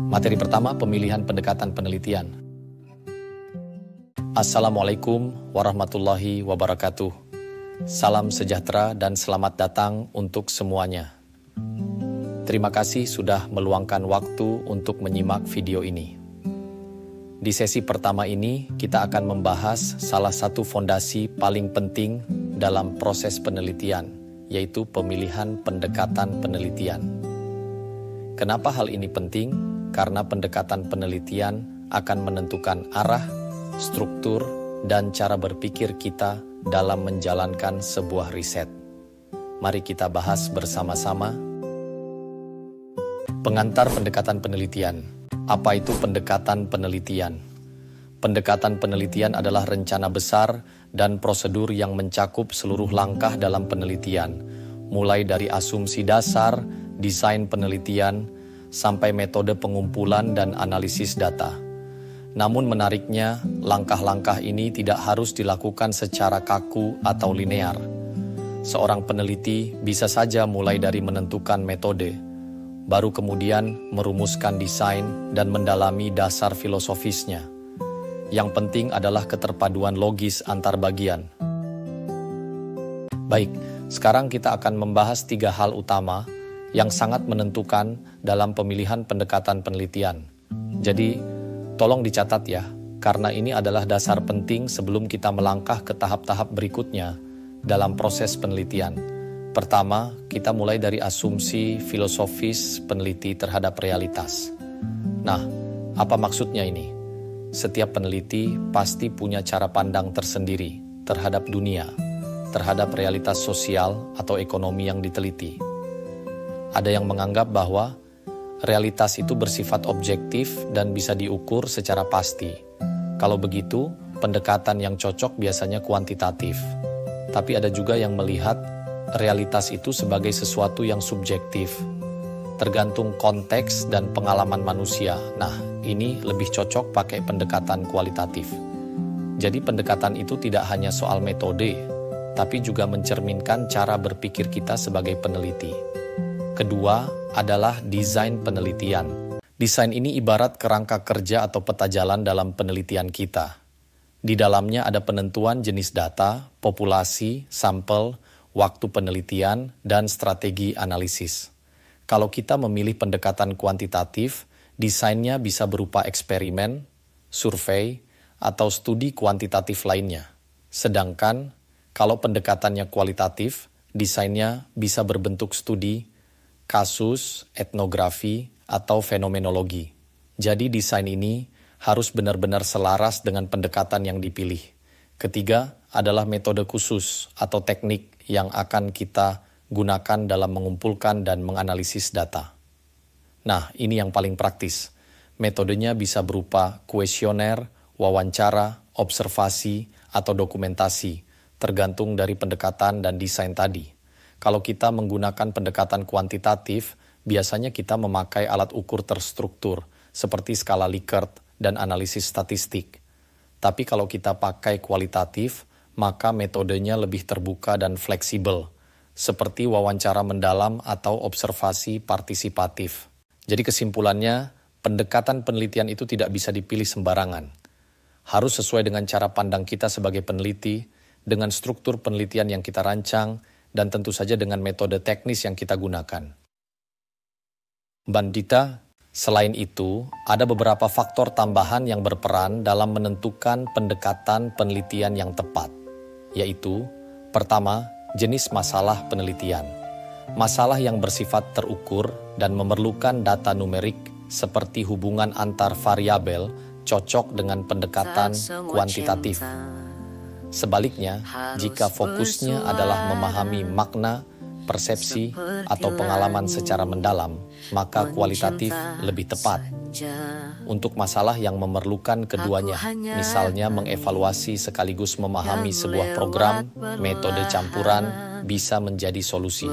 Materi pertama, pemilihan pendekatan penelitian. Assalamualaikum warahmatullahi wabarakatuh. Salam sejahtera dan selamat datang untuk semuanya. Terima kasih sudah meluangkan waktu untuk menyimak video ini. Di sesi pertama ini, kita akan membahas salah satu fondasi paling penting dalam proses penelitian, yaitu pemilihan pendekatan penelitian. Kenapa hal ini penting? Karena pendekatan penelitian akan menentukan arah, struktur, dan cara berpikir kita dalam menjalankan sebuah riset. Mari kita bahas bersama-sama. Pengantar pendekatan penelitian. Apa itu pendekatan penelitian? Pendekatan penelitian adalah rencana besar dan prosedur yang mencakup seluruh langkah dalam penelitian, mulai dari asumsi dasar, desain penelitian, sampai metode pengumpulan dan analisis data. Namun menariknya, langkah-langkah ini tidak harus dilakukan secara kaku atau linear. Seorang peneliti bisa saja mulai dari menentukan metode, baru kemudian merumuskan desain dan mendalami dasar filosofisnya. Yang penting adalah keterpaduan logis antar bagian. Baik, sekarang kita akan membahas 3 hal utama yang sangat menentukan dalam pemilihan pendekatan penelitian. Jadi, tolong dicatat ya, karena ini adalah dasar penting sebelum kita melangkah ke tahap-tahap berikutnya dalam proses penelitian. Pertama, kita mulai dari asumsi filosofis peneliti terhadap realitas. Nah, apa maksudnya ini? Setiap peneliti pasti punya cara pandang tersendiri terhadap dunia, terhadap realitas sosial atau ekonomi yang diteliti. Ada yang menganggap bahwa realitas itu bersifat objektif dan bisa diukur secara pasti. Kalau begitu, pendekatan yang cocok biasanya kuantitatif. Tapi ada juga yang melihat realitas itu sebagai sesuatu yang subjektif, tergantung konteks dan pengalaman manusia. Nah, ini lebih cocok pakai pendekatan kualitatif. Jadi pendekatan itu tidak hanya soal metode, tapi juga mencerminkan cara berpikir kita sebagai peneliti. Kedua adalah desain penelitian. Desain ini ibarat kerangka kerja atau peta jalan dalam penelitian kita. Di dalamnya ada penentuan jenis data, populasi, sampel, waktu penelitian, dan strategi analisis. Kalau kita memilih pendekatan kuantitatif, desainnya bisa berupa eksperimen, survei, atau studi kuantitatif lainnya. Sedangkan kalau pendekatannya kualitatif, desainnya bisa berbentuk studi, kasus, etnografi, atau fenomenologi. Jadi desain ini harus benar-benar selaras dengan pendekatan yang dipilih. Ketiga adalah metode khusus atau teknik yang akan kita gunakan dalam mengumpulkan dan menganalisis data. Nah, ini yang paling praktis. Metodenya bisa berupa kuesioner, wawancara, observasi, atau dokumentasi, tergantung dari pendekatan dan desain tadi. Kalau kita menggunakan pendekatan kuantitatif, biasanya kita memakai alat ukur terstruktur, seperti skala Likert dan analisis statistik. Tapi kalau kita pakai kualitatif, maka metodenya lebih terbuka dan fleksibel, seperti wawancara mendalam atau observasi partisipatif. Jadi kesimpulannya, pendekatan penelitian itu tidak bisa dipilih sembarangan. Harus sesuai dengan cara pandang kita sebagai peneliti, dengan struktur penelitian yang kita rancang, dan tentu saja dengan metode teknis yang kita gunakan. Bandita, selain itu, ada beberapa faktor tambahan yang berperan dalam menentukan pendekatan penelitian yang tepat, yaitu, pertama, jenis masalah penelitian. Masalah yang bersifat terukur dan memerlukan data numerik seperti hubungan antar variabel cocok dengan pendekatan kuantitatif. Sebaliknya, jika fokusnya adalah memahami makna, persepsi, atau pengalaman secara mendalam, maka kualitatif lebih tepat. Untuk masalah yang memerlukan keduanya, misalnya mengevaluasi sekaligus memahami sebuah program, metode campuran bisa menjadi solusi.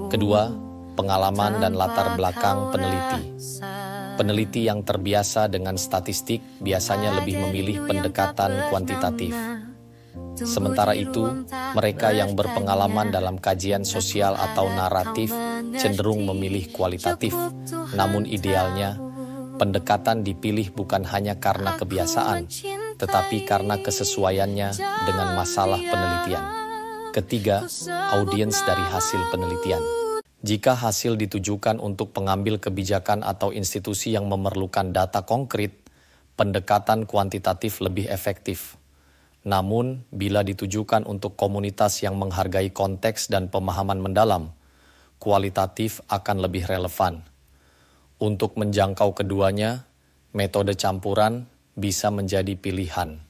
Kedua, pengalaman dan latar belakang peneliti. Peneliti yang terbiasa dengan statistik biasanya lebih memilih pendekatan kuantitatif. Sementara itu, mereka yang berpengalaman dalam kajian sosial atau naratif cenderung memilih kualitatif. Namun idealnya, Pendekatan dipilih bukan hanya karena kebiasaan, tetapi karena kesesuaiannya dengan masalah penelitian. Ketiga, audiens dari hasil penelitian. Jika hasil ditujukan untuk pengambil kebijakan atau institusi yang memerlukan data konkret, pendekatan kuantitatif lebih efektif. Namun, bila ditujukan untuk komunitas yang menghargai konteks dan pemahaman mendalam, kualitatif akan lebih relevan. Untuk menjangkau keduanya, metode campuran bisa menjadi pilihan.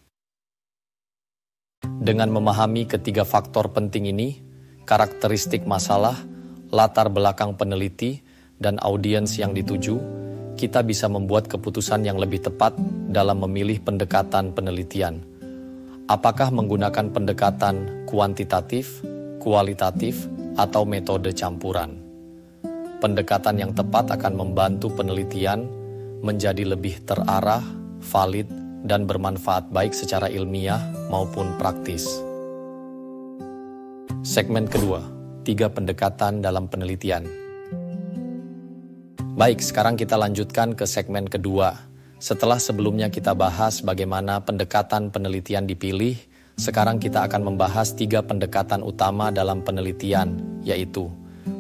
Dengan memahami ketiga faktor penting ini, karakteristik masalah, latar belakang peneliti, dan audiens yang dituju, kita bisa membuat keputusan yang lebih tepat dalam memilih pendekatan penelitian. Apakah menggunakan pendekatan kuantitatif, kualitatif, atau metode campuran? Pendekatan yang tepat akan membantu penelitian menjadi lebih terarah, valid, dan bermanfaat baik secara ilmiah maupun praktis. Segmen kedua, 3 pendekatan dalam penelitian. Baik, sekarang kita lanjutkan ke segmen kedua. Setelah sebelumnya kita bahas bagaimana pendekatan penelitian dipilih, sekarang kita akan membahas 3 pendekatan utama dalam penelitian, yaitu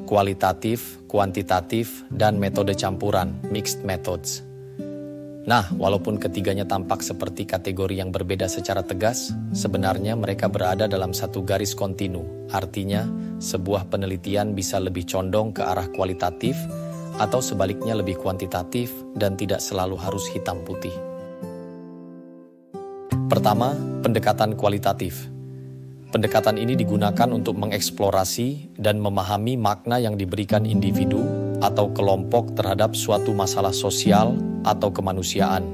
kualitatif, kuantitatif, dan metode campuran, mixed methods. Nah, walaupun ketiganya tampak seperti kategori yang berbeda secara tegas, sebenarnya mereka berada dalam satu garis kontinu. Artinya, sebuah penelitian bisa lebih condong ke arah kualitatif, atau sebaliknya lebih kuantitatif dan tidak selalu harus hitam putih. Pertama, pendekatan kualitatif. Pendekatan ini digunakan untuk mengeksplorasi dan memahami makna yang diberikan individu atau kelompok terhadap suatu masalah sosial atau kemanusiaan.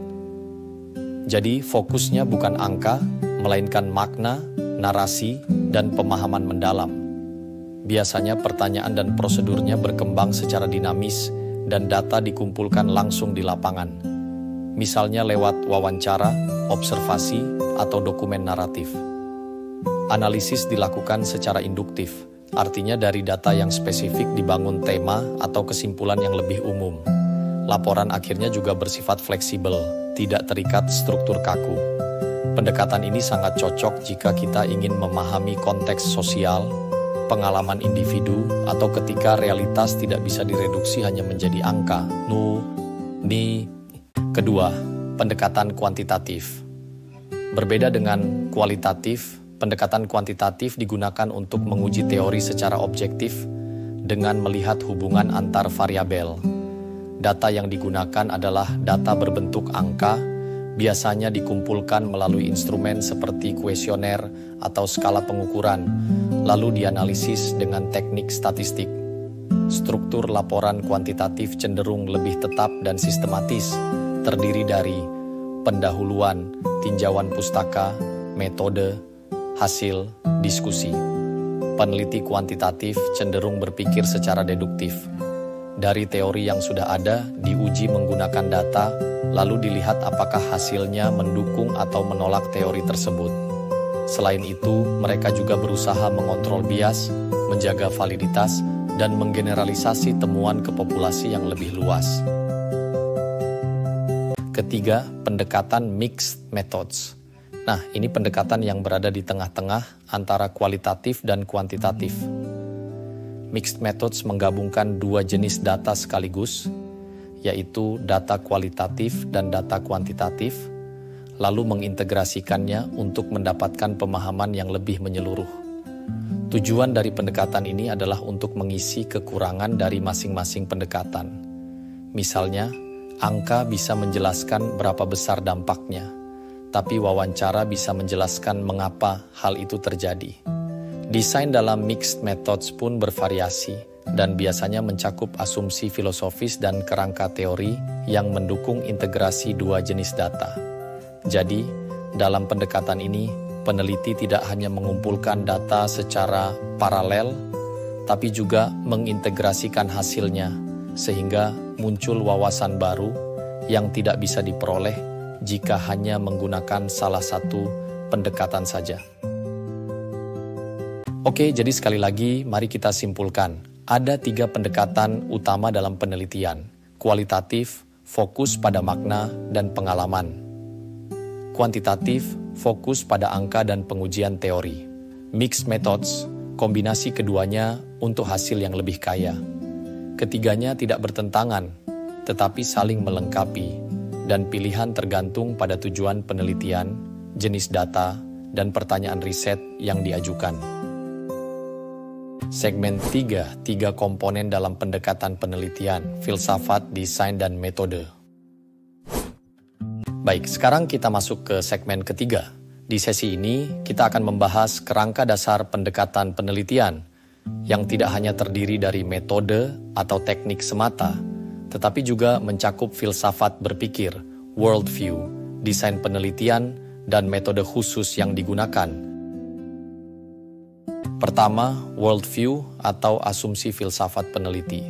Jadi, fokusnya bukan angka, melainkan makna, narasi, dan pemahaman mendalam. Biasanya pertanyaan dan prosedurnya berkembang secara dinamis dan data dikumpulkan langsung di lapangan. Misalnya lewat wawancara, observasi, atau dokumen naratif. Analisis dilakukan secara induktif, artinya dari data yang spesifik dibangun tema atau kesimpulan yang lebih umum. Laporan akhirnya juga bersifat fleksibel, tidak terikat struktur kaku. Pendekatan ini sangat cocok jika kita ingin memahami konteks sosial, pengalaman individu, atau ketika realitas tidak bisa direduksi hanya menjadi angka, ni. Kedua, pendekatan kuantitatif. Berbeda dengan kualitatif, pendekatan kuantitatif digunakan untuk menguji teori secara objektif dengan melihat hubungan antar variabel. Data yang digunakan adalah data berbentuk angka, biasanya dikumpulkan melalui instrumen seperti kuesioner atau skala pengukuran, lalu dianalisis dengan teknik statistik. Struktur laporan kuantitatif cenderung lebih tetap dan sistematis, terdiri dari pendahuluan, tinjauan pustaka, metode, hasil, diskusi. Peneliti kuantitatif cenderung berpikir secara deduktif. Dari teori yang sudah ada, diuji menggunakan data, lalu dilihat apakah hasilnya mendukung atau menolak teori tersebut. Selain itu, mereka juga berusaha mengontrol bias, menjaga validitas, dan menggeneralisasi temuan ke populasi yang lebih luas. Ketiga, pendekatan mixed methods. Nah, ini pendekatan yang berada di tengah-tengah antara kualitatif dan kuantitatif. Mixed methods menggabungkan 2 jenis data sekaligus, yaitu data kualitatif dan data kuantitatif, lalu mengintegrasikannya untuk mendapatkan pemahaman yang lebih menyeluruh. Tujuan dari pendekatan ini adalah untuk mengisi kekurangan dari masing-masing pendekatan. Misalnya, angka bisa menjelaskan berapa besar dampaknya, tapi wawancara bisa menjelaskan mengapa hal itu terjadi. Desain dalam mixed methods pun bervariasi dan biasanya mencakup asumsi filosofis dan kerangka teori yang mendukung integrasi 2 jenis data. Jadi, dalam pendekatan ini, peneliti tidak hanya mengumpulkan data secara paralel, tapi juga mengintegrasikan hasilnya, sehingga muncul wawasan baru yang tidak bisa diperoleh jika hanya menggunakan salah satu pendekatan saja. Oke, jadi sekali lagi mari kita simpulkan. Ada 3 pendekatan utama dalam penelitian: kualitatif, fokus pada makna dan pengalaman. Kuantitatif, fokus pada angka dan pengujian teori. Mixed methods, kombinasi keduanya untuk hasil yang lebih kaya. Ketiganya tidak bertentangan, tetapi saling melengkapi, dan pilihan tergantung pada tujuan penelitian, jenis data, dan pertanyaan riset yang diajukan. Segmen 3, 3 komponen dalam pendekatan penelitian, filsafat, desain, dan metode. Baik, sekarang kita masuk ke segmen ketiga. Di sesi ini, kita akan membahas kerangka dasar pendekatan penelitian, yang tidak hanya terdiri dari metode atau teknik semata, tetapi juga mencakup filsafat berpikir, worldview, desain penelitian, dan metode khusus yang digunakan. Pertama, worldview atau asumsi filsafat peneliti.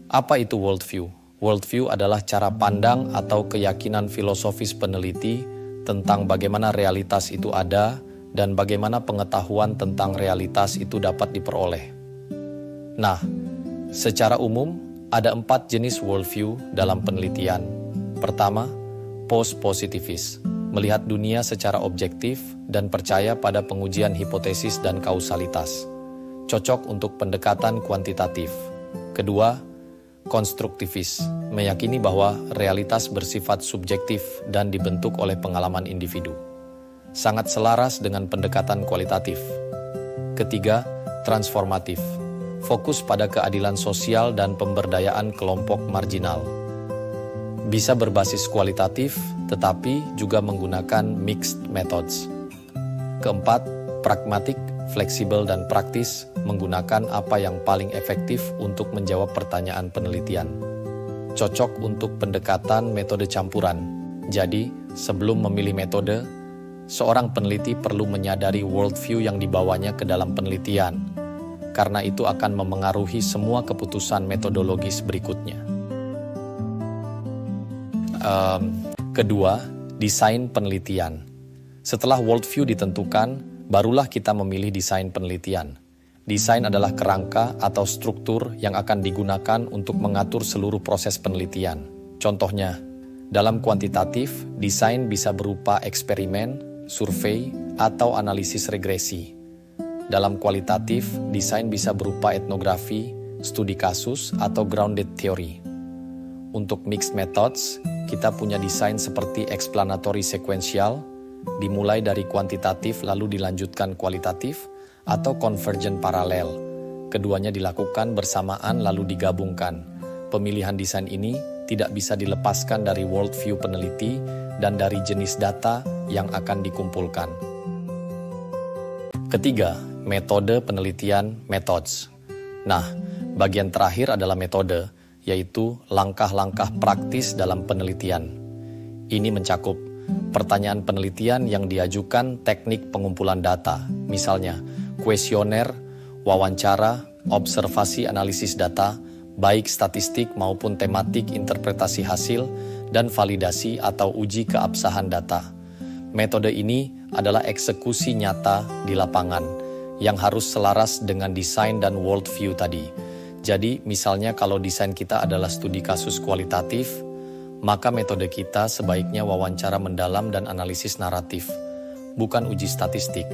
Apa itu worldview? Worldview adalah cara pandang atau keyakinan filosofis peneliti tentang bagaimana realitas itu ada dan bagaimana pengetahuan tentang realitas itu dapat diperoleh. Nah, secara umum ada 4 jenis worldview dalam penelitian. Pertama, post-positivist, melihat dunia secara objektif dan percaya pada pengujian hipotesis dan kausalitas. Cocok untuk pendekatan kuantitatif. Kedua, konstruktivis, meyakini bahwa realitas bersifat subjektif dan dibentuk oleh pengalaman individu. Sangat selaras dengan pendekatan kualitatif. Ketiga, transformatif, fokus pada keadilan sosial dan pemberdayaan kelompok marginal. Bisa berbasis kualitatif, tetapi juga menggunakan mixed methods. Keempat, pragmatik, fleksibel dan praktis, menggunakan apa yang paling efektif untuk menjawab pertanyaan penelitian. Cocok untuk pendekatan metode campuran. Jadi, sebelum memilih metode, seorang peneliti perlu menyadari worldview yang dibawanya ke dalam penelitian, karena itu akan memengaruhi semua keputusan metodologis berikutnya. Kedua, desain penelitian. Setelah worldview ditentukan, barulah kita memilih desain penelitian. Desain adalah kerangka atau struktur yang akan digunakan untuk mengatur seluruh proses penelitian. Contohnya, dalam kuantitatif, desain bisa berupa eksperimen, survei, atau analisis regresi. Dalam kualitatif, desain bisa berupa etnografi, studi kasus, atau grounded theory. Untuk mixed methods, kita punya desain seperti explanatory sequential, dimulai dari kuantitatif lalu dilanjutkan kualitatif, atau convergent paralel. Keduanya dilakukan bersamaan lalu digabungkan. Pemilihan desain ini tidak bisa dilepaskan dari worldview peneliti dan dari jenis data yang akan dikumpulkan. Ketiga, metode penelitian, methods. Nah, bagian terakhir adalah metode, yaitu langkah-langkah praktis dalam penelitian. Ini mencakup pertanyaan penelitian yang diajukan teknik pengumpulan data, misalnya kuesioner, wawancara, observasi analisis data, baik statistik maupun tematik interpretasi hasil, dan validasi atau uji keabsahan data. Metode ini adalah eksekusi nyata di lapangan, yang harus selaras dengan desain dan worldview tadi. Jadi, misalnya kalau desain kita adalah studi kasus kualitatif, maka metode kita sebaiknya wawancara mendalam dan analisis naratif, bukan uji statistik.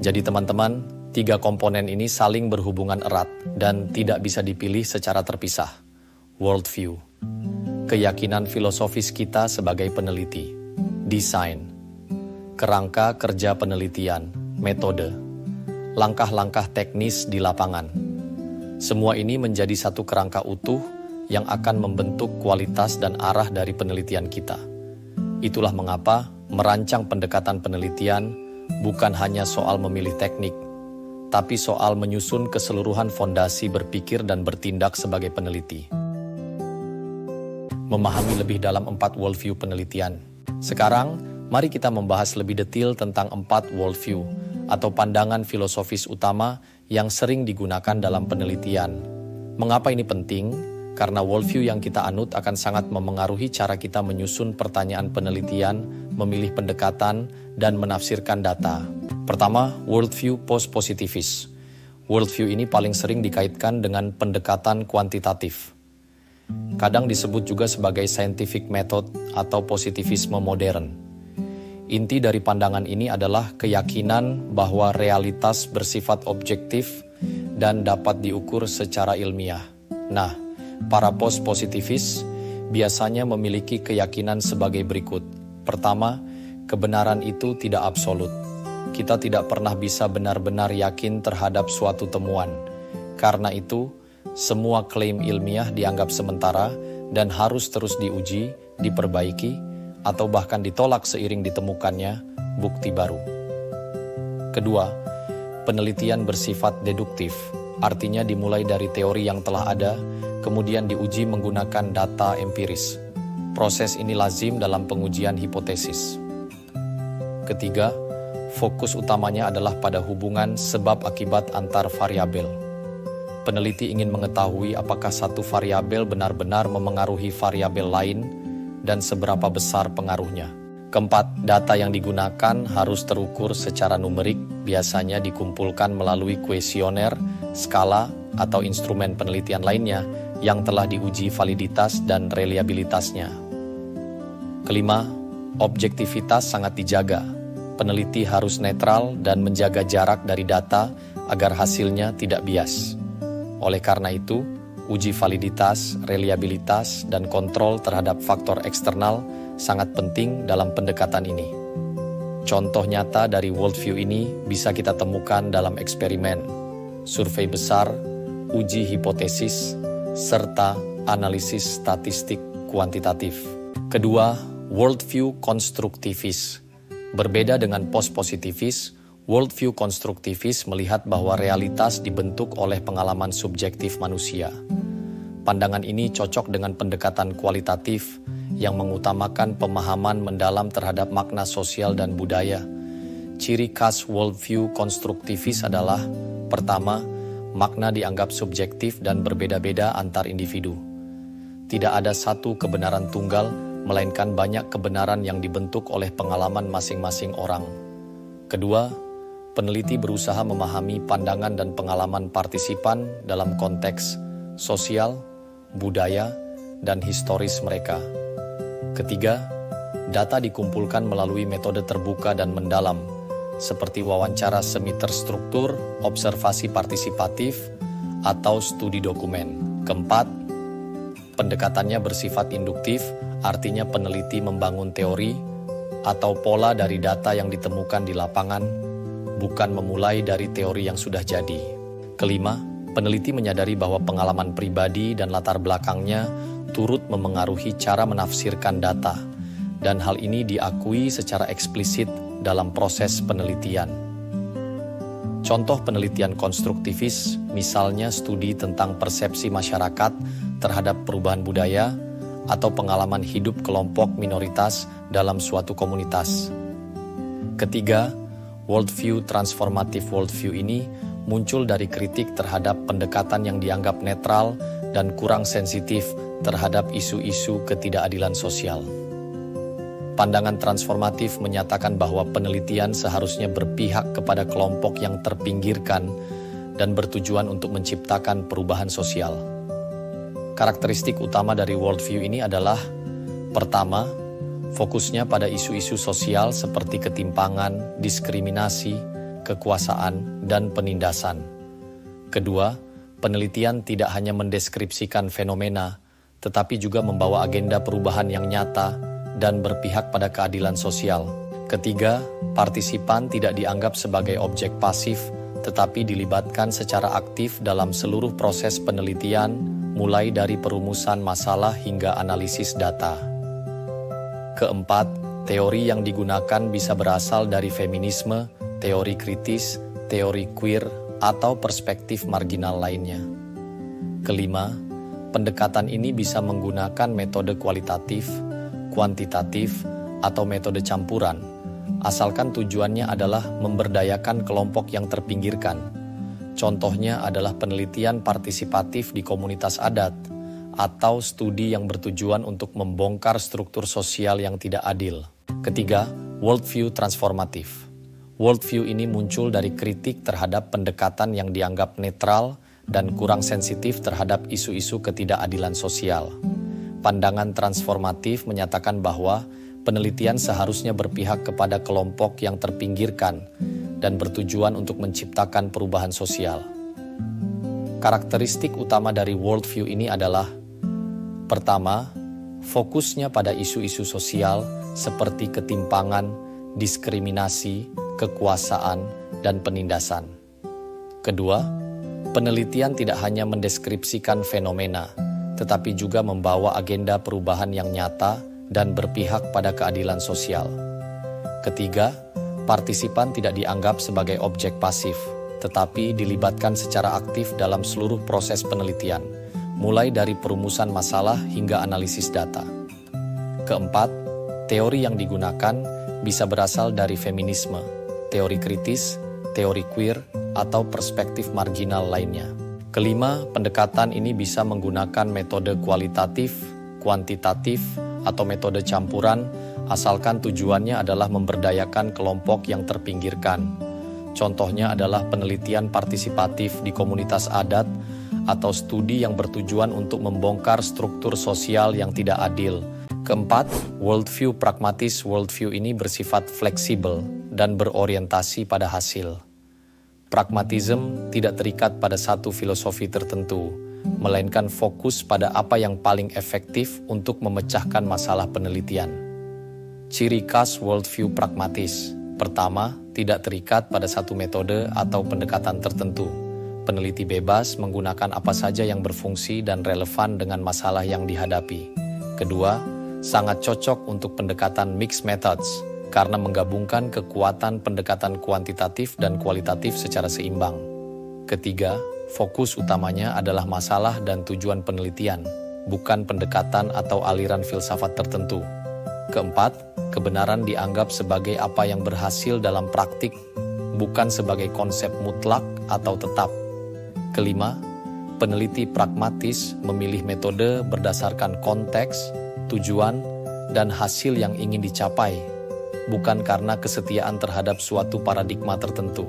Jadi teman-teman, 3 komponen ini saling berhubungan erat dan tidak bisa dipilih secara terpisah. Worldview, keyakinan filosofis kita sebagai peneliti. Desain, kerangka kerja penelitian. Metode, langkah-langkah teknis di lapangan. Semua ini menjadi satu kerangka utuh yang akan membentuk kualitas dan arah dari penelitian kita. Itulah mengapa merancang pendekatan penelitian bukan hanya soal memilih teknik, tapi soal menyusun keseluruhan fondasi berpikir dan bertindak sebagai peneliti. Memahami lebih dalam 4 worldview penelitian. Sekarang, mari kita membahas lebih detail tentang 4 worldview atau pandangan filosofis utama yang sering digunakan dalam penelitian. Mengapa ini penting? Karena worldview yang kita anut akan sangat memengaruhi cara kita menyusun pertanyaan penelitian, memilih pendekatan, dan menafsirkan data. Pertama, worldview post-positivist. Worldview ini paling sering dikaitkan dengan pendekatan kuantitatif. Kadang disebut juga sebagai scientific method atau positivisme modern. Inti dari pandangan ini adalah keyakinan bahwa realitas bersifat objektif dan dapat diukur secara ilmiah. Nah, para post-positivis biasanya memiliki keyakinan sebagai berikut. Pertama, kebenaran itu tidak absolut. Kita tidak pernah bisa benar-benar yakin terhadap suatu temuan. Karena itu, semua klaim ilmiah dianggap sementara dan harus terus diuji, diperbaiki, atau bahkan ditolak seiring ditemukannya bukti baru. Kedua, penelitian bersifat deduktif, artinya dimulai dari teori yang telah ada, kemudian diuji menggunakan data empiris. Proses ini lazim dalam pengujian hipotesis. Ketiga, fokus utamanya adalah pada hubungan sebab akibat antar variabel. Peneliti ingin mengetahui apakah satu variabel benar-benar memengaruhi variabel lain dan seberapa besar pengaruhnya. Keempat, data yang digunakan harus terukur secara numerik, biasanya dikumpulkan melalui kuesioner, skala, atau instrumen penelitian lainnya yang telah diuji validitas dan reliabilitasnya. Kelima, objektivitas sangat dijaga. Peneliti harus netral dan menjaga jarak dari data agar hasilnya tidak bias. Oleh karena itu, uji validitas, reliabilitas, dan kontrol terhadap faktor eksternal sangat penting dalam pendekatan ini. Contoh nyata dari worldview ini bisa kita temukan dalam eksperimen, survei besar, uji hipotesis, serta analisis statistik kuantitatif. Kedua, worldview konstruktivis. Berbeda dengan post-positivis, worldview konstruktivis melihat bahwa realitas dibentuk oleh pengalaman subjektif manusia. Pandangan ini cocok dengan pendekatan kualitatif yang mengutamakan pemahaman mendalam terhadap makna sosial dan budaya. Ciri khas worldview konstruktivis adalah, pertama, makna dianggap subjektif dan berbeda-beda antar individu. Tidak ada satu kebenaran tunggal, melainkan banyak kebenaran yang dibentuk oleh pengalaman masing-masing orang. Kedua, peneliti berusaha memahami pandangan dan pengalaman partisipan dalam konteks sosial, budaya, dan historis mereka. Ketiga, data dikumpulkan melalui metode terbuka dan mendalam, seperti wawancara semi terstruktur, observasi partisipatif, atau studi dokumen. Keempat, pendekatannya bersifat induktif, artinya peneliti membangun teori atau pola dari data yang ditemukan di lapangan, bukan memulai dari teori yang sudah jadi. Kelima, peneliti menyadari bahwa pengalaman pribadi dan latar belakangnya turut memengaruhi cara menafsirkan data, dan hal ini diakui secara eksplisit dalam proses penelitian. Contoh penelitian konstruktivis, misalnya studi tentang persepsi masyarakat terhadap perubahan budaya atau pengalaman hidup kelompok minoritas dalam suatu komunitas. Ketiga, worldview transformatif worldview ini muncul dari kritik terhadap pendekatan yang dianggap netral dan kurang sensitif terhadap isu-isu ketidakadilan sosial. Pandangan transformatif menyatakan bahwa penelitian seharusnya berpihak kepada kelompok yang terpinggirkan dan bertujuan untuk menciptakan perubahan sosial. Karakteristik utama dari worldview ini adalah, pertama, fokusnya pada isu-isu sosial seperti ketimpangan, diskriminasi, kekuasaan, dan penindasan. Kedua, penelitian tidak hanya mendeskripsikan fenomena, tetapi juga membawa agenda perubahan yang nyata dan berpihak pada keadilan sosial. Ketiga, partisipan tidak dianggap sebagai objek pasif, tetapi dilibatkan secara aktif dalam seluruh proses penelitian, mulai dari perumusan masalah hingga analisis data. Keempat, teori yang digunakan bisa berasal dari feminisme, teori kritis, teori queer, atau perspektif marginal lainnya. Kelima, pendekatan ini bisa menggunakan metode kualitatif, kuantitatif, atau metode campuran, asalkan tujuannya adalah memberdayakan kelompok yang terpinggirkan. Contohnya adalah penelitian partisipatif di komunitas adat, atau studi yang bertujuan untuk membongkar struktur sosial yang tidak adil. Ketiga, worldview transformatif. Worldview ini muncul dari kritik terhadap pendekatan yang dianggap netral dan kurang sensitif terhadap isu-isu ketidakadilan sosial. Pandangan transformatif menyatakan bahwa penelitian seharusnya berpihak kepada kelompok yang terpinggirkan dan bertujuan untuk menciptakan perubahan sosial. Karakteristik utama dari worldview ini adalah: pertama, fokusnya pada isu-isu sosial seperti ketimpangan, diskriminasi, kekuasaan, dan penindasan. Kedua, penelitian tidak hanya mendeskripsikan fenomena, tetapi juga membawa agenda perubahan yang nyata dan berpihak pada keadilan sosial. Ketiga, partisipan tidak dianggap sebagai objek pasif, tetapi dilibatkan secara aktif dalam seluruh proses penelitian, mulai dari perumusan masalah hingga analisis data. Keempat, teori yang digunakan bisa berasal dari feminisme, teori kritis, teori queer, atau perspektif marginal lainnya. Kelima, pendekatan ini bisa menggunakan metode kualitatif, kuantitatif, atau metode campuran, asalkan tujuannya adalah memberdayakan kelompok yang terpinggirkan. Contohnya adalah penelitian partisipatif di komunitas adat atau studi yang bertujuan untuk membongkar struktur sosial yang tidak adil. Keempat, worldview pragmatis. Worldview ini bersifat fleksibel dan berorientasi pada hasil. Pragmatism tidak terikat pada satu filosofi tertentu, melainkan fokus pada apa yang paling efektif untuk memecahkan masalah penelitian. Ciri khas worldview pragmatis: pertama, tidak terikat pada satu metode atau pendekatan tertentu. Peneliti bebas menggunakan apa saja yang berfungsi dan relevan dengan masalah yang dihadapi. Kedua, sangat cocok untuk pendekatan mixed methods, karena menggabungkan kekuatan pendekatan kuantitatif dan kualitatif secara seimbang. Ketiga, fokus utamanya adalah masalah dan tujuan penelitian, bukan pendekatan atau aliran filsafat tertentu. Keempat, kebenaran dianggap sebagai apa yang berhasil dalam praktik, bukan sebagai konsep mutlak atau tetap. Kelima, peneliti pragmatis memilih metode berdasarkan konteks, tujuan, dan hasil yang ingin dicapai, bukan karena kesetiaan terhadap suatu paradigma tertentu.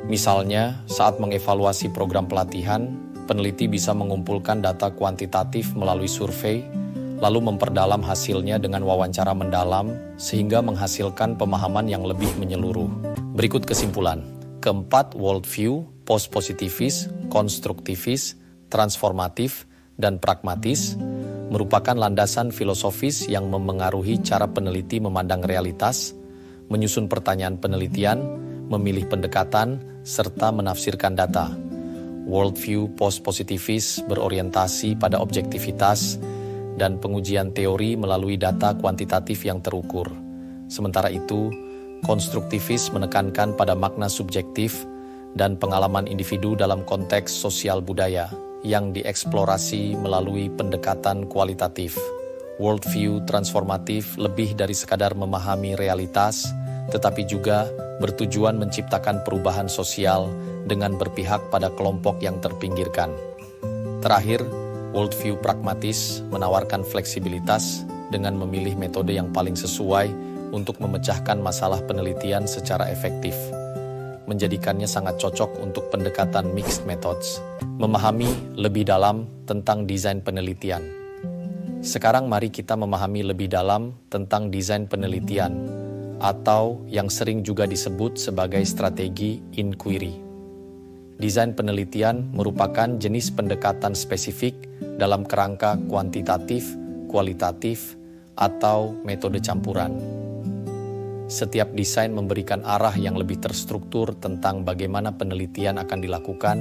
Misalnya, saat mengevaluasi program pelatihan, peneliti bisa mengumpulkan data kuantitatif melalui survei, lalu memperdalam hasilnya dengan wawancara mendalam, sehingga menghasilkan pemahaman yang lebih menyeluruh. Berikut kesimpulan. Keempat, worldview, post-positivis, konstruktivis, transformatif, dan pragmatis, merupakan landasan filosofis yang memengaruhi cara peneliti memandang realitas, menyusun pertanyaan penelitian, memilih pendekatan, serta menafsirkan data. Worldview post-positivis berorientasi pada objektivitas dan pengujian teori melalui data kuantitatif yang terukur. Sementara itu, konstruktivis menekankan pada makna subjektif dan pengalaman individu dalam konteks sosial budaya yang dieksplorasi melalui pendekatan kualitatif. Worldview transformatif lebih dari sekadar memahami realitas, tetapi juga bertujuan menciptakan perubahan sosial dengan berpihak pada kelompok yang terpinggirkan. Terakhir, worldview pragmatis menawarkan fleksibilitas dengan memilih metode yang paling sesuai untuk memecahkan masalah penelitian secara efektif, menjadikannya sangat cocok untuk pendekatan mixed methods, memahami lebih dalam tentang desain penelitian. Sekarang mari kita memahami lebih dalam tentang desain penelitian, atau yang sering juga disebut sebagai strategi inquiry. Desain penelitian merupakan jenis pendekatan spesifik dalam kerangka kuantitatif, kualitatif, atau metode campuran. Setiap desain memberikan arah yang lebih terstruktur tentang bagaimana penelitian akan dilakukan,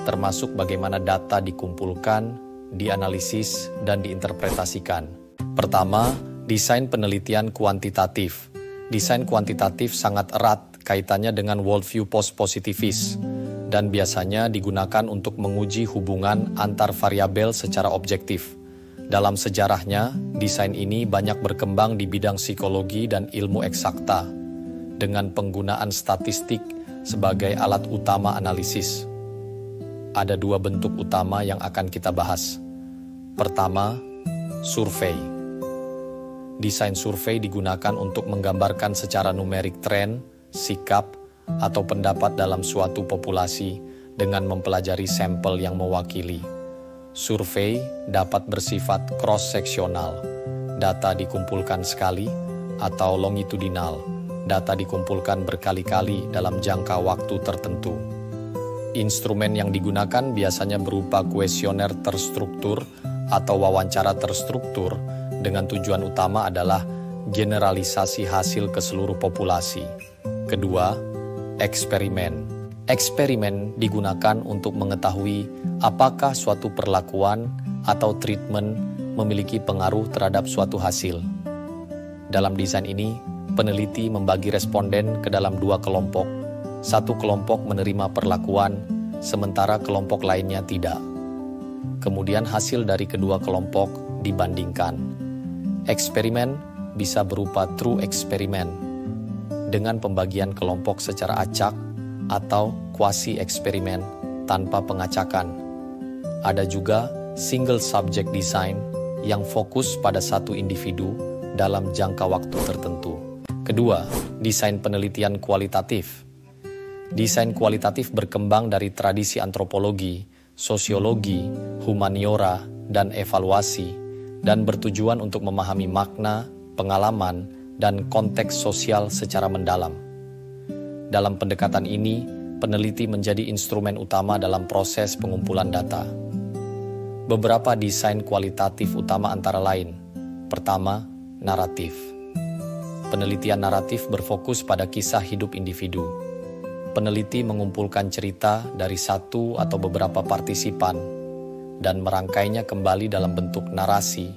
termasuk bagaimana data dikumpulkan, dianalisis, dan diinterpretasikan. Pertama, desain penelitian kuantitatif. Desain kuantitatif sangat erat kaitannya dengan worldview post-positivis, dan biasanya digunakan untuk menguji hubungan antar variabel secara objektif. Dalam sejarahnya, desain ini banyak berkembang di bidang psikologi dan ilmu eksakta, dengan penggunaan statistik sebagai alat utama analisis. Ada dua bentuk utama yang akan kita bahas. Pertama, survei. Desain survei digunakan untuk menggambarkan secara numerik tren, sikap, atau pendapat dalam suatu populasi dengan mempelajari sampel yang mewakili. Survei dapat bersifat cross-seksional, data dikumpulkan sekali, atau longitudinal, data dikumpulkan berkali-kali dalam jangka waktu tertentu. Instrumen yang digunakan biasanya berupa kuesioner terstruktur atau wawancara terstruktur dengan tujuan utama adalah generalisasi hasil ke seluruh populasi. Kedua, eksperimen. Eksperimen digunakan untuk mengetahui apakah suatu perlakuan atau treatment memiliki pengaruh terhadap suatu hasil. Dalam desain ini, peneliti membagi responden ke dalam dua kelompok. Satu kelompok menerima perlakuan, sementara kelompok lainnya tidak. Kemudian hasil dari kedua kelompok dibandingkan. Eksperimen bisa berupa true eksperimen, dengan pembagian kelompok secara acak, atau quasi eksperimen tanpa pengacakan. Ada juga single subject design yang fokus pada satu individu dalam jangka waktu tertentu. Kedua, desain penelitian kualitatif. Desain kualitatif berkembang dari tradisi antropologi, sosiologi, humaniora, dan evaluasi, dan bertujuan untuk memahami makna, pengalaman, dan konteks sosial secara mendalam. Dalam pendekatan ini, peneliti menjadi instrumen utama dalam proses pengumpulan data. Beberapa desain kualitatif utama antara lain. Pertama, naratif. Penelitian naratif berfokus pada kisah hidup individu. Peneliti mengumpulkan cerita dari satu atau beberapa partisipan dan merangkainya kembali dalam bentuk narasi,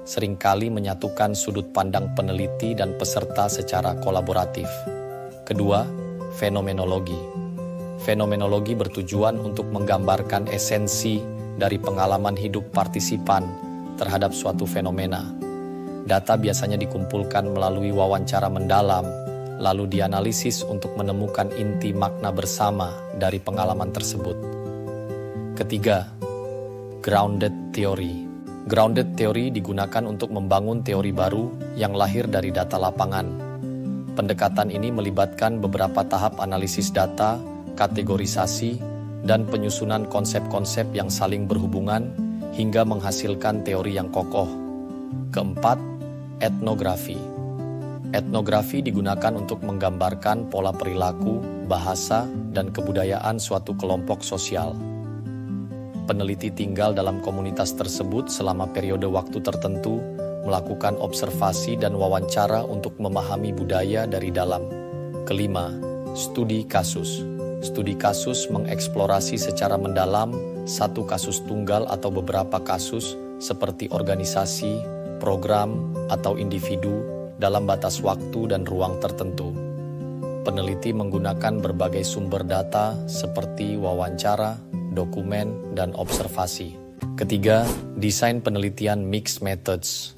seringkali menyatukan sudut pandang peneliti dan peserta secara kolaboratif. Kedua, fenomenologi. Fenomenologi bertujuan untuk menggambarkan esensi dari pengalaman hidup partisipan terhadap suatu fenomena. Data biasanya dikumpulkan melalui wawancara mendalam, lalu dianalisis untuk menemukan inti makna bersama dari pengalaman tersebut. Ketiga, grounded theory. Grounded theory digunakan untuk membangun teori baru yang lahir dari data lapangan. Pendekatan ini melibatkan beberapa tahap analisis data, kategorisasi, dan penyusunan konsep-konsep yang saling berhubungan hingga menghasilkan teori yang kokoh. Keempat, etnografi. Etnografi digunakan untuk menggambarkan pola perilaku, bahasa, dan kebudayaan suatu kelompok sosial. Peneliti tinggal dalam komunitas tersebut selama periode waktu tertentu, melakukan observasi dan wawancara untuk memahami budaya dari dalam. Kelima, studi kasus. Studi kasus mengeksplorasi secara mendalam satu kasus tunggal atau beberapa kasus seperti organisasi, program, atau individu dalam batas waktu dan ruang tertentu. Peneliti menggunakan berbagai sumber data seperti wawancara, dokumen, dan observasi. Ketiga, desain penelitian mixed methods.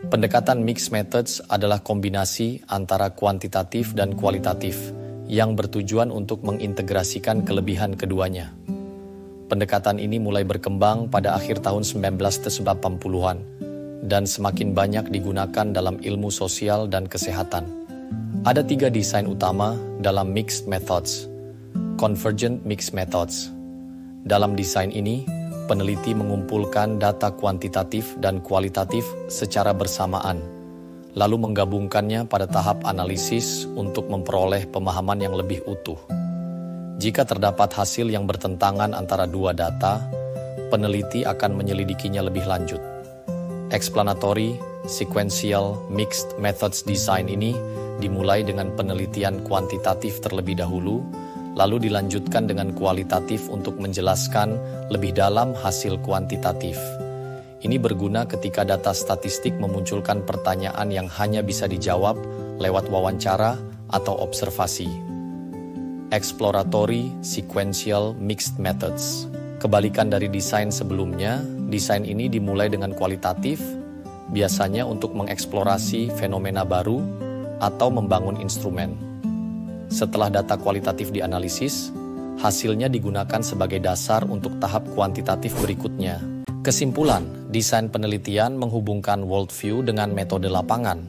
Pendekatan mixed methods adalah kombinasi antara kuantitatif dan kualitatif yang bertujuan untuk mengintegrasikan kelebihan keduanya. Pendekatan ini mulai berkembang pada akhir tahun 1980-an dan semakin banyak digunakan dalam ilmu sosial dan kesehatan. Ada 3 desain utama dalam mixed methods. Convergent mixed methods. Dalam desain ini, peneliti mengumpulkan data kuantitatif dan kualitatif secara bersamaan, lalu menggabungkannya pada tahap analisis untuk memperoleh pemahaman yang lebih utuh. Jika terdapat hasil yang bertentangan antara dua data, peneliti akan menyelidikinya lebih lanjut. Explanatory, sequential, mixed methods design ini dimulai dengan penelitian kuantitatif terlebih dahulu, lalu dilanjutkan dengan kualitatif untuk menjelaskan lebih dalam hasil kuantitatif. Ini berguna ketika data statistik memunculkan pertanyaan yang hanya bisa dijawab lewat wawancara atau observasi. Exploratory, sequential, mixed methods. Kebalikan dari desain sebelumnya, desain ini dimulai dengan kualitatif, biasanya untuk mengeksplorasi fenomena baru atau membangun instrumen. Setelah data kualitatif dianalisis, hasilnya digunakan sebagai dasar untuk tahap kuantitatif berikutnya. Kesimpulan, desain penelitian menghubungkan worldview dengan metode lapangan.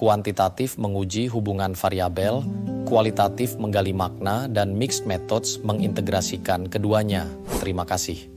kuantitatif menguji hubungan variabel, kualitatif menggali makna, dan mixed methods mengintegrasikan keduanya. Terima kasih.